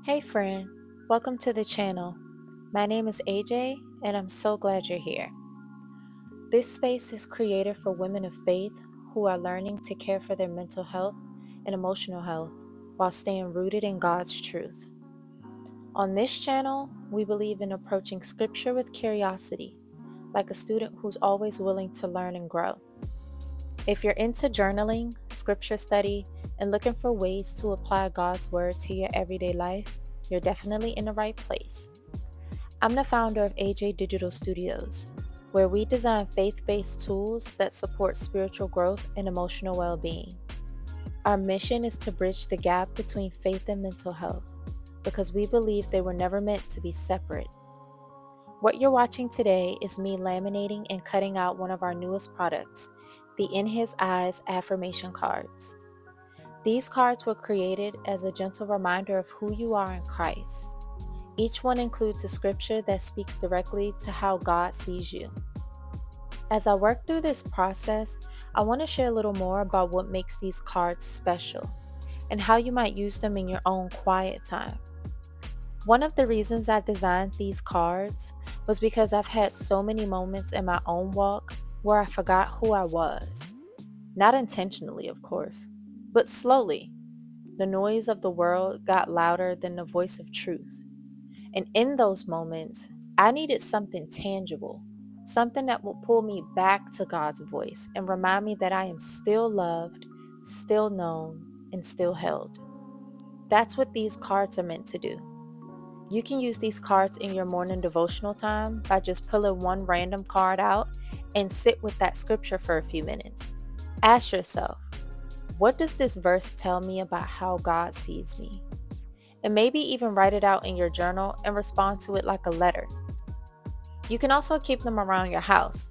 Hey friend, welcome to the channel. My name is AJ and I'm so glad you're here. This space is created for women of faith who are learning to care for their mental health and emotional health while staying rooted in God's truth. On this channel, we believe in approaching scripture with curiosity, like a student who's always willing to learn and grow. If you're into journaling, scripture study, and looking for ways to apply God's word to your everyday life, you're definitely in the right place. I'm the founder of AJ Digital Studios, where we design faith-based tools that support spiritual growth and emotional well-being. Our mission is to bridge the gap between faith and mental health, because we believe they were never meant to be separate. What you're watching today is me laminating and cutting out one of our newest products, the In His Eyes Affirmation cards. These cards were created as a gentle reminder of who you are in Christ. Each one includes a scripture that speaks directly to how God sees you. As I work through this process, I want to share a little more about what makes these cards special and how you might use them in your own quiet time. One of the reasons I designed these cards was because I've had so many moments in my own walk where I forgot who I was. Not intentionally, of course, but slowly. The noise of the world got louder than the voice of truth. And in those moments, I needed something tangible, something that will pull me back to God's voice and remind me that I am still loved, still known, and still held. That's what these cards are meant to do. You can use these cards in your morning devotional time by just pulling one random card out and sit with that scripture for a few minutes. Ask yourself, what does this verse tell me about how God sees me? And maybe even write it out in your journal and respond to it like a letter. You can also keep them around your house,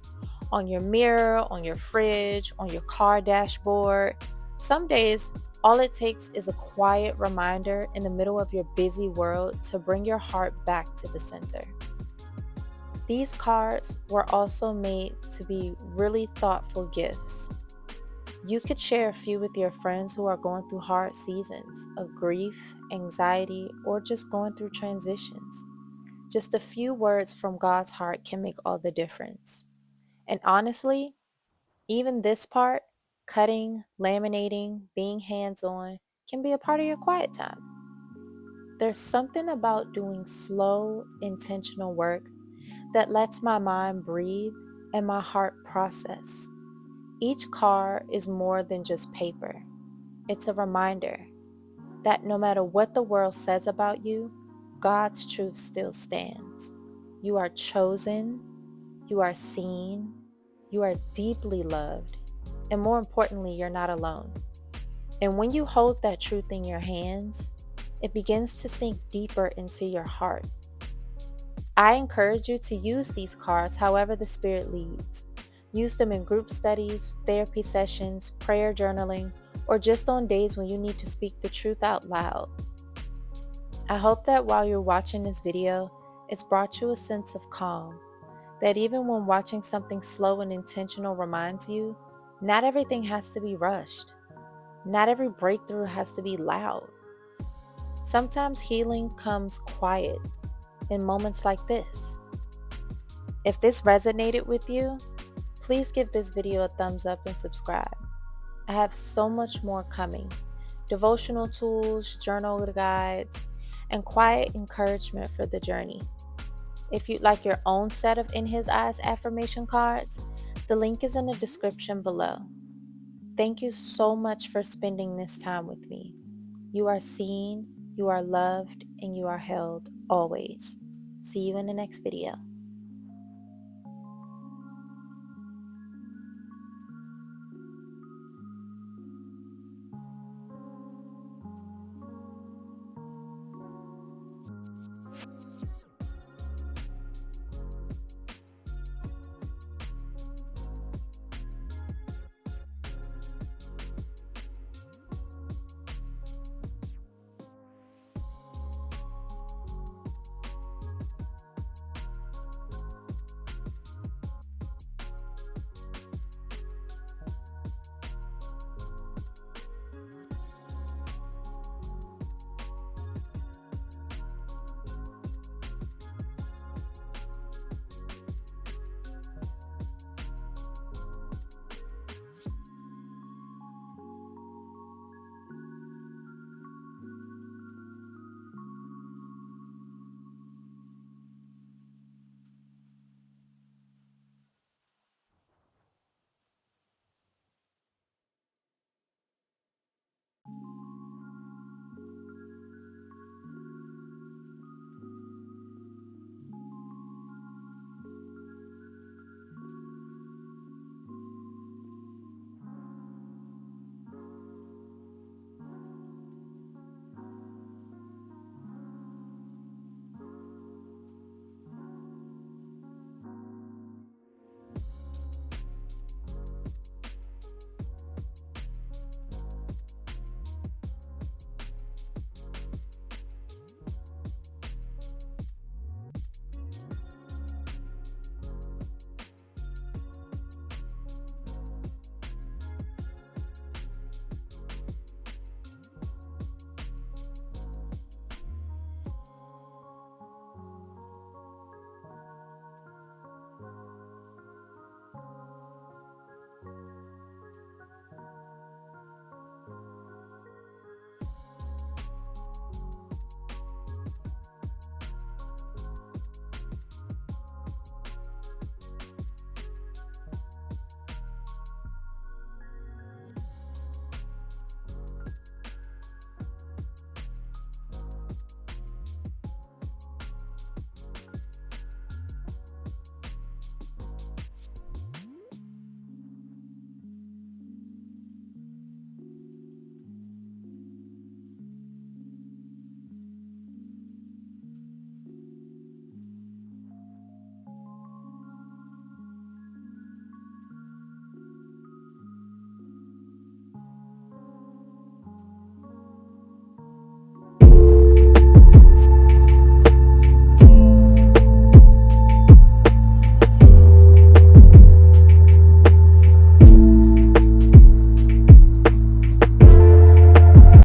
on your mirror, on your fridge, on your car dashboard. Some days, all it takes is a quiet reminder in the middle of your busy world to bring your heart back to the center. These cards were also made to be really thoughtful gifts. You could share a few with your friends who are going through hard seasons of grief, anxiety, or just going through transitions. Just a few words from God's heart can make all the difference. And honestly, even this part, cutting, laminating, being hands-on, can be a part of your quiet time. There's something about doing slow, intentional work that lets my mind breathe and my heart process. Each card is more than just paper. It's a reminder that no matter what the world says about you, God's truth still stands. You are chosen, you are seen, you are deeply loved, and more importantly, you're not alone. And when you hold that truth in your hands, it begins to sink deeper into your heart. I encourage you to use these cards however the Spirit leads. Use them in group studies, therapy sessions, prayer journaling, or just on days when you need to speak the truth out loud. I hope that while you're watching this video, it's brought you a sense of calm, that even when watching something slow and intentional reminds you, not everything has to be rushed. Not every breakthrough has to be loud. Sometimes healing comes quiet in moments like this. If this resonated with you, please give this video a thumbs up and subscribe. I have so much more coming. Devotional tools, journal guides, and quiet encouragement for the journey. If you'd like your own set of In His Eyes affirmation cards, the link is in the description below. Thank you so much for spending this time with me. You are seen, you are loved, and you are held always. See you in the next video.